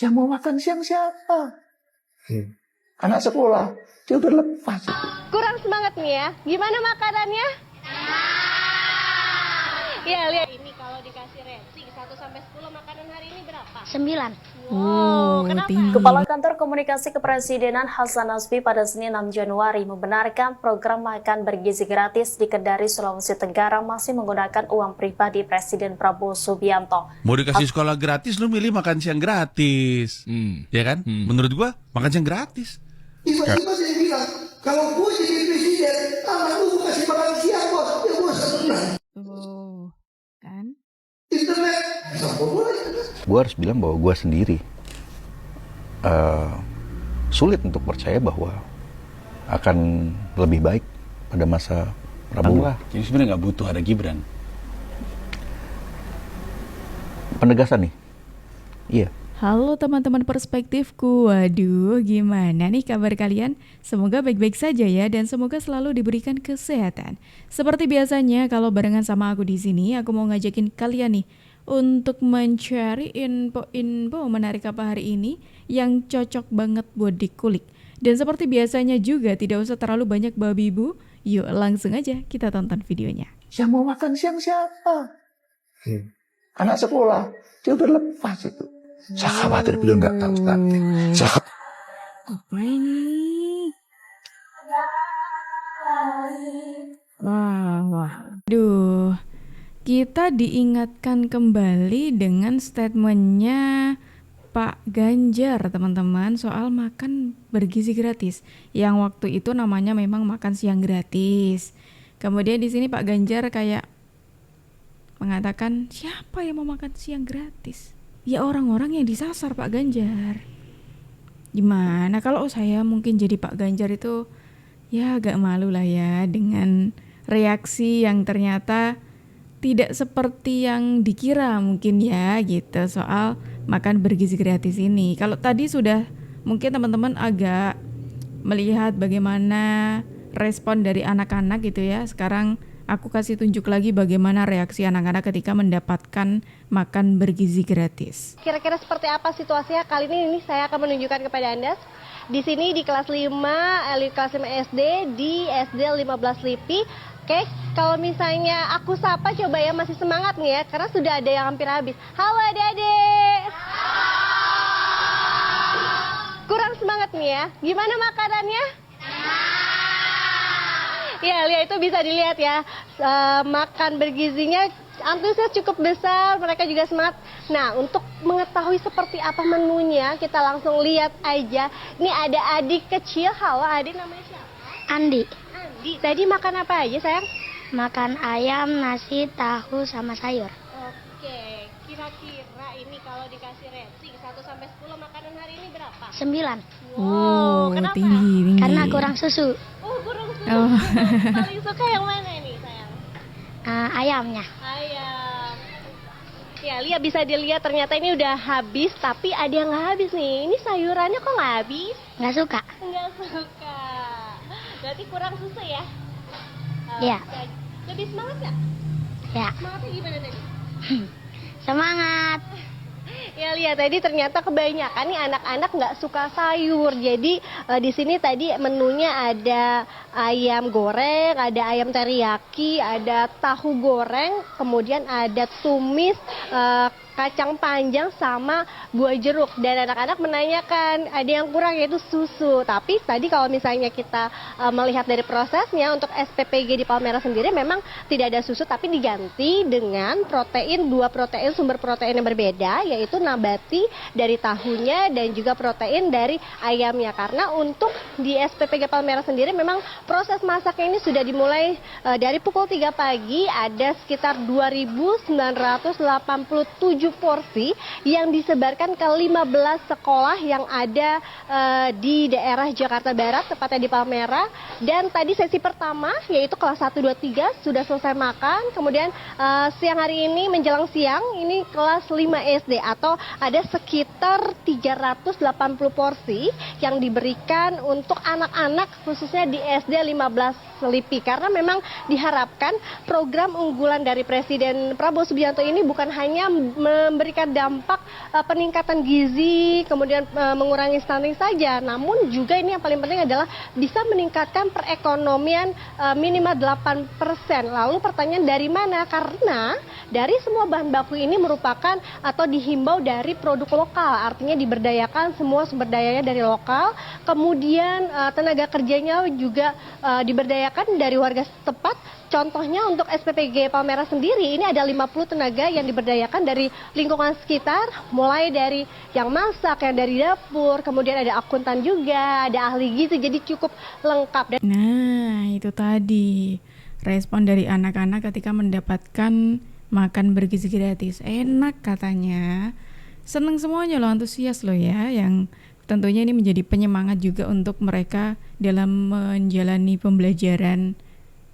Yang mau makan siang siapa? Anak sekolah, dia udah lepas. Kurang semangat nih ya. Gimana makanannya? Ya, lihat ini kalau dikasih rating 1 sampai 10 makanan hari ini berapa? 9. Wow, kenapa? Tinggi. Kepala Kantor Komunikasi Kepresidenan Hasan Nasbi pada Senin 6 Januari membenarkan program makan bergizi gratis di Kendari, Sulawesi Tenggara masih menggunakan uang pribadi Presiden Prabowo Subianto. Mau dikasih sekolah gratis, lu milih makan siang gratis. Ya kan? Menurut gua, makan siang gratis. Tiba-tiba saya bilang, kalau gue jadi presiden, anak gue kasih makan siang bos, ya gue senang. Kan? Internet, sama boleh. Gue harus bilang bahwa gue sendiri sulit untuk percaya bahwa akan lebih baik pada masa Prabowo. Jadi sebenarnya nggak butuh ada Gibran. Penegasan nih, iya. Halo teman-teman perspektifku, waduh gimana nih kabar kalian? Semoga baik-baik saja ya dan semoga selalu diberikan kesehatan. Seperti biasanya kalau barengan sama aku di sini, aku mau ngajakin kalian nih untuk mencari info-info menarik apa hari ini yang cocok banget buat dikulik. Dan seperti biasanya juga tidak usah terlalu banyak babi bu, yuk langsung aja kita tonton videonya. Yang mau makan siang siapa? Anak sekolah, dia udah lepas itu. Saya khawatir beliau nggak tahu Ustaz. Apa ini? Wah. Duh, kita diingatkan kembali dengan statementnya Pak Ganjar teman-teman soal makan bergizi gratis. Yang waktu itu namanya memang makan siang gratis. Kemudian di sini Pak Ganjar kayak mengatakan siapa yang mau makan siang gratis? Ya orang-orang yang disasar Pak Ganjar. Gimana kalau saya mungkin jadi Pak Ganjar itu ya agak malu lah ya dengan reaksi yang ternyata tidak seperti yang dikira mungkin ya gitu soal makan bergizi gratis ini. Kalau tadi sudah mungkin teman-teman agak melihat bagaimana respon dari anak-anak gitu ya. Sekarang aku kasih tunjuk lagi bagaimana reaksi anak-anak ketika mendapatkan makan bergizi gratis. Kira-kira seperti apa situasinya? Kali ini saya akan menunjukkan kepada Anda. Di sini di kelas 5 SD di SD 15 LIPI. Oke, kalau misalnya aku sapa coba ya, masih semangat nih ya, karena sudah ada yang hampir habis. Halo adik-adik. Kurang semangat nih ya. Gimana makanannya? Ya, lihat itu bisa dilihat ya, makan bergizinya antusias cukup besar, mereka juga semangat. Nah, untuk mengetahui seperti apa menunya, kita langsung lihat aja. Ini ada adik kecil. Halo adik, namanya siapa? Andi. Andi, tadi makan apa aja sayang? Makan ayam, nasi, tahu, sama sayur. Oke, kira-kira ini kalau dikasih rating 1 sampai 10 makanan hari ini berapa? 9. Wow, kenapa? Tinggi. Karena kurang susu. Oh, kurang susu. Oh. Paling suka yang mana ini sayang? Ayamnya. Ayam. Ya, lihat bisa dilihat ternyata ini udah habis, tapi ada yang nggak habis nih. Ini sayurannya kok nggak habis? Nggak suka. Nggak suka. Berarti kurang susu ya? Iya. Lebih semangat nggak? Ya. Semangatnya gimana tadi? Semangat. Ya lihat tadi ternyata kebanyakan nih anak-anak nggak suka sayur. Jadi di sini tadi menunya ada ayam goreng, ada ayam teriyaki, ada tahu goreng, kemudian ada tumis kacang panjang sama buah jeruk. Dan anak-anak menanyakan ada yang kurang yaitu susu. Tapi tadi kalau misalnya kita melihat dari prosesnya untuk SPPG di Palmerah sendiri memang tidak ada susu tapi diganti dengan protein, 2 protein sumber protein yang berbeda yaitu nabati dari tahunya dan juga protein dari ayamnya. Karena untuk di SPPG Palmerah sendiri memang proses masaknya ini sudah dimulai dari pukul 3 pagi, ada sekitar 2.987 porsi yang disebarkan ke 15 sekolah yang ada di daerah Jakarta Barat, tepatnya di Palmerah. Dan tadi sesi pertama yaitu kelas 1, 2, 3 sudah selesai makan. Kemudian siang hari ini menjelang siang ini kelas 5 SD atau ada sekitar 380 porsi yang diberikan untuk anak-anak khususnya di SD 15 LIPI. Karena memang diharapkan program unggulan dari Presiden Prabowo Subianto ini bukan hanya memberikan dampak peningkatan gizi, kemudian mengurangi stunting saja, namun juga ini yang paling penting adalah bisa meningkatkan perekonomian minimal 8%. Lalu pertanyaan dari mana? Karena dari semua bahan baku ini merupakan atau dihimbau dari produk lokal, artinya diberdayakan semua sumber dayanya dari lokal, kemudian tenaga kerjanya juga diberdayakan dari warga setempat. Contohnya untuk SPPG Palmerah sendiri ini ada 50 tenaga yang diberdayakan dari lingkungan sekitar, mulai dari yang masak, yang dari dapur, kemudian ada akuntan juga, ada ahli gizi, jadi cukup lengkap. Nah, itu tadi respon dari anak-anak ketika mendapatkan makan bergizi gratis. Enak katanya. Seneng semuanya loh, antusias loh ya, yang tentunya ini menjadi penyemangat juga untuk mereka dalam menjalani pembelajaran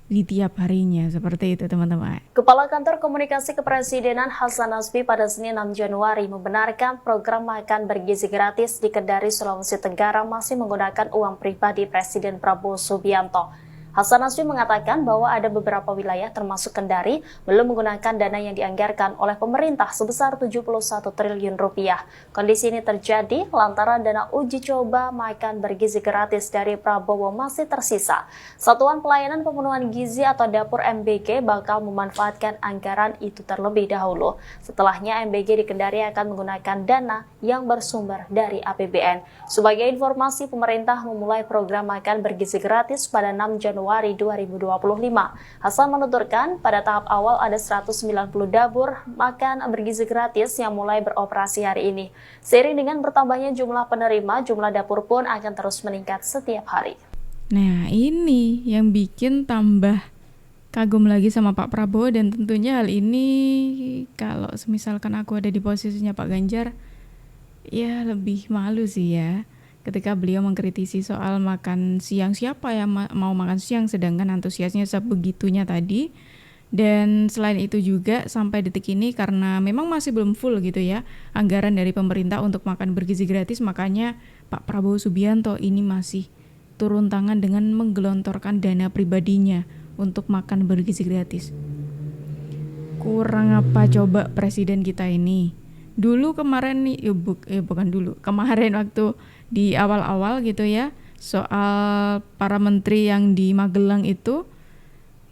di tiap harinya, seperti itu teman-teman. Kepala Kantor Komunikasi Kepresidenan Hasan Nasbi pada Senin 6 Januari membenarkan program makan bergizi gratis di Kendari, Sulawesi Tenggara masih menggunakan uang pribadi Presiden Prabowo Subianto. Hasan Nasbi mengatakan bahwa ada beberapa wilayah termasuk Kendari belum menggunakan dana yang dianggarkan oleh pemerintah sebesar 71 triliun rupiah. Kondisi ini terjadi lantaran dana uji coba makan bergizi gratis dari Prabowo masih tersisa. Satuan Pelayanan Pemenuhan Gizi atau Dapur MBG bakal memanfaatkan anggaran itu terlebih dahulu. Setelahnya MBG di Kendari akan menggunakan dana yang bersumber dari APBN. Sebagai informasi, pemerintah memulai program makan bergizi gratis pada 6 Januari 2025. Hasan menuturkan pada tahap awal ada 190 dapur makan bergizi gratis yang mulai beroperasi hari ini. Seiring dengan bertambahnya jumlah penerima, jumlah dapur pun akan terus meningkat setiap hari. Nah, ini yang bikin tambah kagum lagi sama Pak Prabowo, dan tentunya hal ini kalau misalkan aku ada di posisinya Pak Ganjar, ya lebih malu sih ya. Ketika beliau mengkritisi soal makan siang, siapa yang mau makan siang, sedangkan antusiasnya sebegitunya tadi. Dan selain itu juga sampai detik ini karena memang masih belum full gitu ya anggaran dari pemerintah untuk makan bergizi gratis, makanya Pak Prabowo Subianto ini masih turun tangan dengan menggelontorkan dana pribadinya untuk makan bergizi gratis. Kurang apa coba presiden kita ini? Dulu kemarin nih, bukan dulu, kemarin waktu di awal-awal gitu ya, soal para menteri yang di Magelang itu,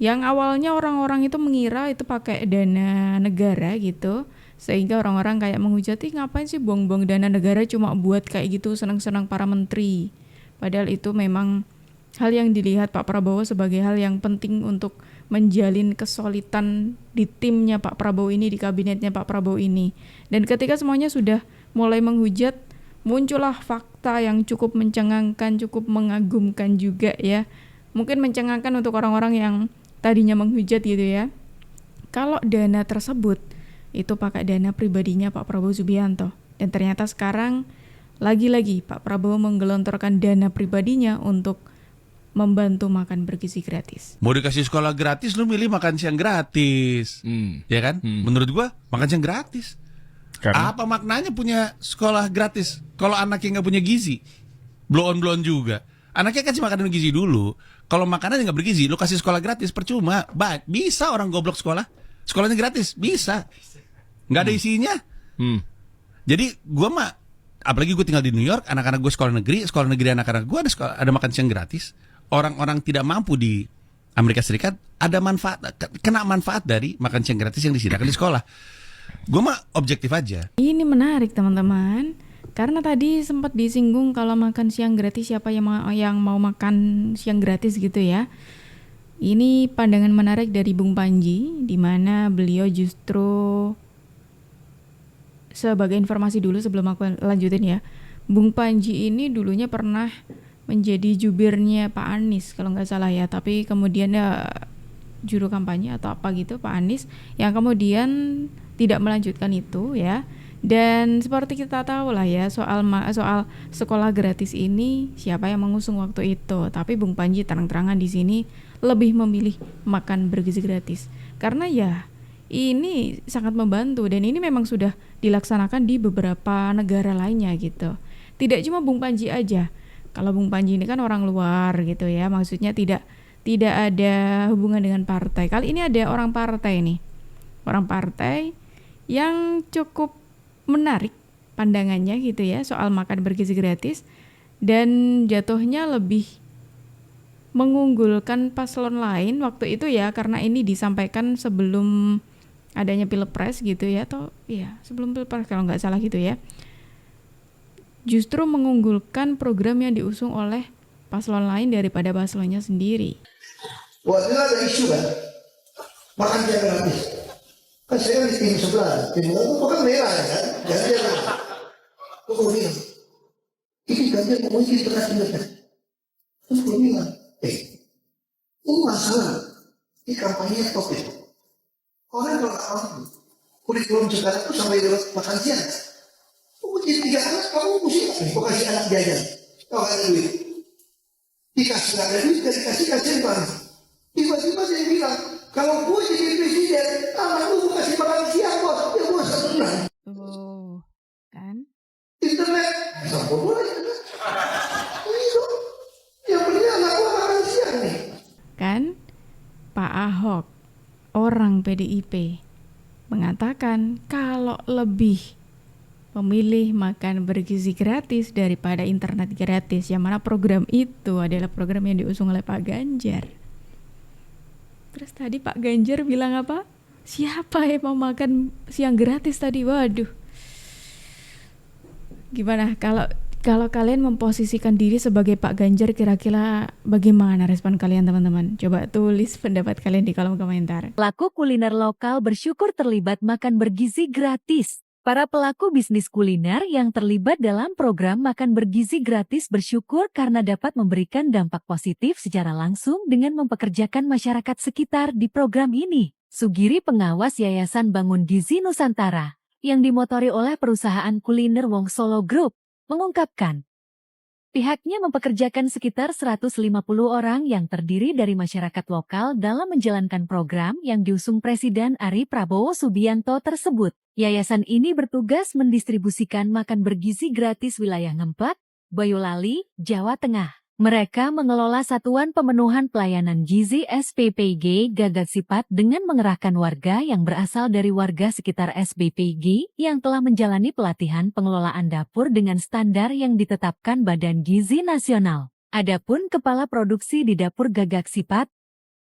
yang awalnya orang-orang itu mengira itu pakai dana negara gitu, sehingga orang-orang kayak menghujati ngapain sih buang-buang dana negara cuma buat kayak gitu senang-senang para menteri. Padahal itu memang hal yang dilihat Pak Prabowo sebagai hal yang penting untuk menjalin kesolidan di timnya Pak Prabowo ini, di kabinetnya Pak Prabowo ini. Dan ketika semuanya sudah mulai menghujat, muncullah fakta yang cukup mencengangkan, cukup mengagumkan juga ya. Mungkin mencengangkan untuk orang-orang yang tadinya menghujat gitu ya. Kalau dana tersebut itu pakai dana pribadinya Pak Prabowo Subianto. Dan ternyata sekarang lagi-lagi Pak Prabowo menggelontorkan dana pribadinya untuk membantu makan bergizi gratis. Mau dikasih sekolah gratis, lu milih makan siang gratis. Ya kan? Menurut gua makan siang gratis. Karena Apa maknanya punya sekolah gratis kalau anaknya nggak punya gizi? Blow on juga. Anaknya kasih makanan gizi dulu. Kalau makanannya nggak bergizi, lu kasih sekolah gratis percuma. Bisa orang goblok sekolah. Sekolahnya gratis, bisa. Nggak ada isinya. Jadi gue mah, apalagi gue tinggal di New York, anak-anak gue sekolah negeri anak-anak gue ada makan siang gratis. Orang-orang tidak mampu di Amerika Serikat ada kena manfaat dari makan siang gratis yang disediakan di sekolah. Gue mah objektif aja. Ini menarik teman-teman, karena tadi sempat disinggung kalau makan siang gratis, siapa yang mau makan siang gratis gitu ya. Ini pandangan menarik dari Bung Panji, di mana beliau justru, sebagai informasi dulu sebelum aku lanjutin ya, Bung Panji ini dulunya pernah menjadi jubirnya Pak Anies kalau nggak salah ya, tapi kemudian ya juru kampanye atau apa gitu Pak Anies, yang kemudian tidak melanjutkan itu ya. Dan seperti kita tahu lah ya, soal sekolah gratis ini siapa yang mengusung waktu itu, tapi Bung Panji terang-terangan di sini lebih memilih makan bergizi gratis karena ya ini sangat membantu, dan ini memang sudah dilaksanakan di beberapa negara lainnya gitu. Tidak cuma Bung Panji aja. Kalau Bung Panji ini kan orang luar gitu ya, maksudnya tidak ada hubungan dengan partai. Kali ini ada orang partai nih, orang partai yang cukup menarik pandangannya gitu ya soal makan bergizi gratis, dan jatuhnya lebih mengunggulkan paslon lain waktu itu ya, karena ini disampaikan sebelum adanya pilpres gitu ya, atau ya sebelum pilpres kalau nggak salah gitu ya. Justru mengunggulkan program yang diusung oleh paslon lain daripada paslonnya sendiri. Waktu itu ada isu kan, makan siang gratis. Kan saya di tim sebelah, tim itu bukan merah ya kan, Ganjar. Terus gue bilang, ini Ganjar mungkin pernah dengar. Terus gue bilang, ini masalah, ini kampanye top itu. Orang kalau nggak mampu, kurikulum sekarang itu sampai lewat makan siang. Kamu jadi 3 anak, kamu mesti kasih anak jajan. Kalau nggak ada duit, dikasih nggak ada duit, dikasih baru. Tiba-tiba saya bilang, kalau gue jadi presiden, anak gue kasih makan siang bos, ya gue senang. Tuh, kan? Internet, sama boleh. Itu, yang penting anak gue makan siang nih. Kan Pak Ahok, orang PDIP, mengatakan kalau lebih memilih makan bergizi gratis daripada internet gratis, yang mana program itu adalah program yang diusung oleh Pak Ganjar. Terus tadi Pak Ganjar bilang apa? Siapa yang mau makan siang gratis tadi? Waduh. Gimana kalau kalian memposisikan diri sebagai Pak Ganjar, kira-kira bagaimana respon kalian teman-teman? Coba tulis pendapat kalian di kolom komentar. Pelaku kuliner lokal bersyukur terlibat makan bergizi gratis. Para pelaku bisnis kuliner yang terlibat dalam program makan bergizi gratis bersyukur karena dapat memberikan dampak positif secara langsung dengan mempekerjakan masyarakat sekitar di program ini. Sugiri, pengawas Yayasan Bangun Gizi Nusantara, yang dimotori oleh perusahaan kuliner Wong Solo Group, mengungkapkan, pihaknya mempekerjakan sekitar 150 orang yang terdiri dari masyarakat lokal dalam menjalankan program yang diusung Presiden Ari Prabowo Subianto tersebut. Yayasan ini bertugas mendistribusikan makan bergizi gratis wilayah Ngemplak, Boyolali, Jawa Tengah. Mereka mengelola Satuan Pemenuhan Pelayanan Gizi SPPG Gagaksipat dengan mengerahkan warga yang berasal dari warga sekitar SPPG yang telah menjalani pelatihan pengelolaan dapur dengan standar yang ditetapkan Badan Gizi Nasional. Adapun Kepala Produksi di Dapur Gagaksipat,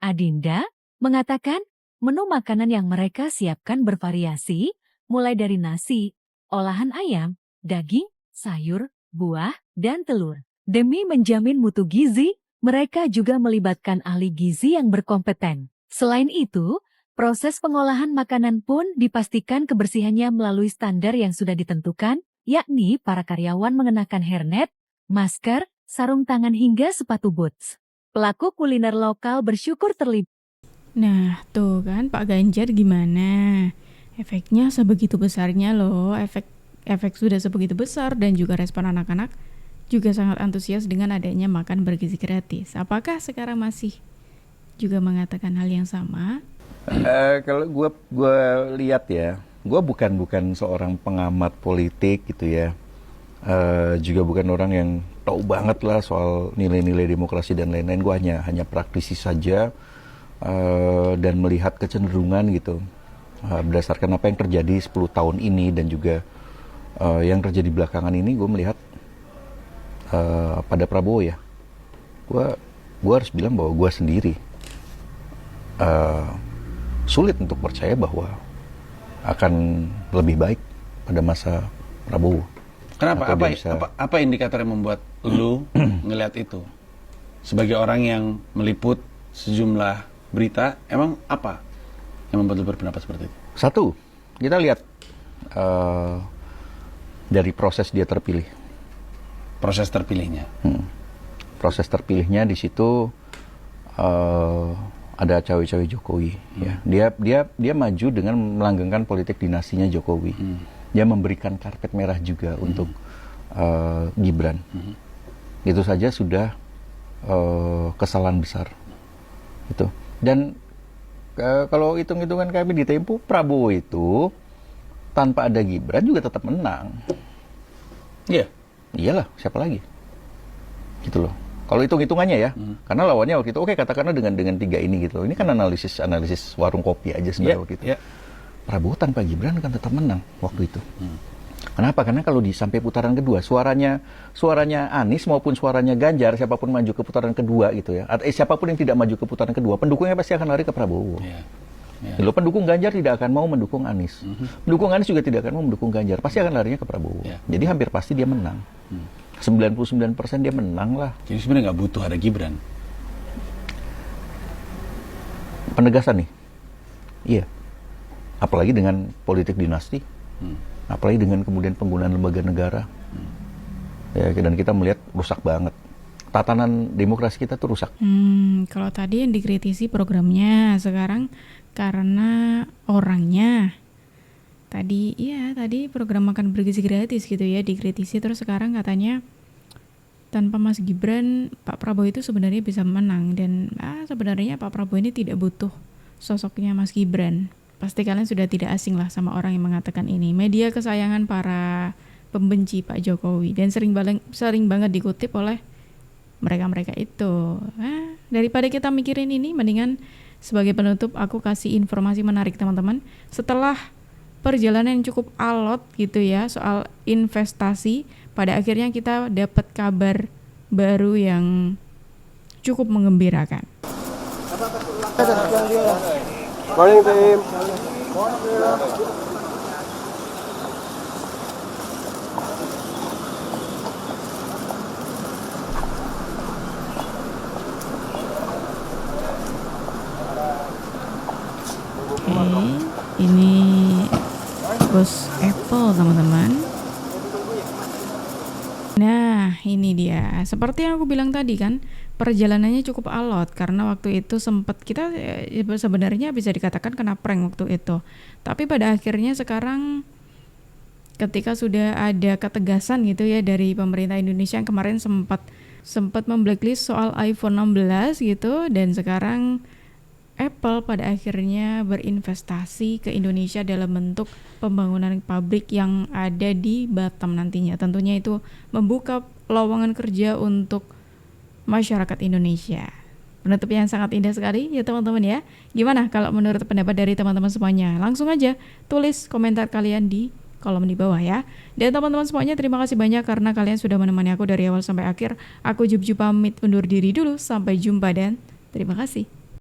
Adinda, mengatakan menu makanan yang mereka siapkan bervariasi, mulai dari nasi, olahan ayam, daging, sayur, buah, dan telur. Demi menjamin mutu gizi, mereka juga melibatkan ahli gizi yang berkompeten. Selain itu, proses pengolahan makanan pun dipastikan kebersihannya melalui standar yang sudah ditentukan, yakni para karyawan mengenakan hairnet, masker, sarung tangan hingga sepatu boots. Pelaku kuliner lokal bersyukur terlibat. Nah, tuh kan Pak Ganjar gimana? Efeknya sebegitu besarnya loh, efek sudah sebegitu besar, dan juga respon anak-anak juga sangat antusias dengan adanya makan bergizi gratis. Apakah sekarang masih juga mengatakan hal yang sama? Kalau gue lihat ya, gue bukan seorang pengamat politik gitu ya, juga bukan orang yang tahu banget lah soal nilai-nilai demokrasi dan lain-lain. Gue hanya praktisi saja dan melihat kecenderungan gitu, berdasarkan apa yang terjadi 10 tahun ini dan juga yang terjadi belakangan ini. Gue melihat pada Prabowo ya, gue harus bilang bahwa gue sendiri sulit untuk percaya bahwa akan lebih baik pada masa Prabowo. Kenapa? Apa indikator yang membuat lu ngelihat itu? Sebagai orang yang meliput sejumlah berita, emang apa yang membuat lu berpendapat seperti itu? Satu, kita lihat dari proses dia terpilih. Proses terpilihnya. Proses terpilihnya di situ ada cawe-cawe Jokowi. Ya. Dia maju dengan melanggengkan politik dinastinya Jokowi. Dia memberikan karpet merah juga untuk Gibran. Itu saja sudah kesalahan besar. Itu. Dan kalau hitung-hitungan kami di Tempo, Prabowo itu tanpa ada Gibran juga tetap menang. Iya. Iyalah, siapa lagi? Gitu loh. Kalau hitung-hitungannya ya, karena lawannya waktu itu, katakanlah dengan 3 ini gitu. Ini kan analisis warung kopi aja sebenarnya waktu itu. Prabowo tanpa Gibran akan tetap menang waktu itu. Kenapa? Karena kalau sampai putaran kedua, suaranya Anies maupun suaranya Ganjar, siapapun maju ke putaran kedua gitu ya, atau siapapun yang tidak maju ke putaran kedua, pendukungnya pasti akan lari ke Prabowo. Kalau pendukung Ganjar tidak akan mau mendukung Anies, pendukung Anies juga tidak akan mau mendukung Ganjar, pasti akan larinya ke Prabowo. Jadi hampir pasti dia menang. 99% dia menang lah. Jadi sebenarnya nggak butuh ada Gibran. Penegasan nih, iya. Apalagi dengan politik dinasti, apalagi dengan kemudian penggunaan lembaga negara, ya, dan kita melihat rusak banget. Tatanan demokrasi kita tuh rusak. Kalau tadi yang dikritisi programnya, sekarang karena orangnya. Tadi program makan bergizi gratis gitu ya dikritisi, terus sekarang katanya tanpa Mas Gibran Pak Prabowo itu sebenarnya bisa menang, dan sebenarnya Pak Prabowo ini tidak butuh sosoknya Mas Gibran. Pasti kalian sudah tidak asing lah sama orang yang mengatakan ini. Media kesayangan para pembenci Pak Jokowi dan sering banget dikutip oleh mereka-mereka itu. Daripada kita mikirin ini, mendingan sebagai penutup aku kasih informasi menarik teman-teman. Setelah perjalanan yang cukup alot gitu ya soal investasi, pada akhirnya kita dapat kabar baru yang cukup mengembirakan. Morning, team. Ini bos Apple teman-teman. Nah ini dia, seperti yang aku bilang tadi kan, perjalanannya cukup alot karena waktu itu sempat kita sebenarnya bisa dikatakan kena prank waktu itu. Tapi pada akhirnya sekarang ketika sudah ada ketegasan gitu ya dari pemerintah Indonesia yang kemarin sempat memblacklist soal iPhone 16 gitu, dan sekarang Apple pada akhirnya berinvestasi ke Indonesia dalam bentuk pembangunan pabrik yang ada di Batam nantinya. Tentunya itu membuka lowongan kerja untuk masyarakat Indonesia. Penutup yang sangat indah sekali ya teman-teman ya. Gimana kalau menurut pendapat dari teman-teman semuanya? Langsung aja tulis komentar kalian di kolom di bawah ya. Dan teman-teman semuanya, terima kasih banyak karena kalian sudah menemani aku dari awal sampai akhir. Aku Jubju pamit undur diri dulu. Sampai jumpa dan terima kasih.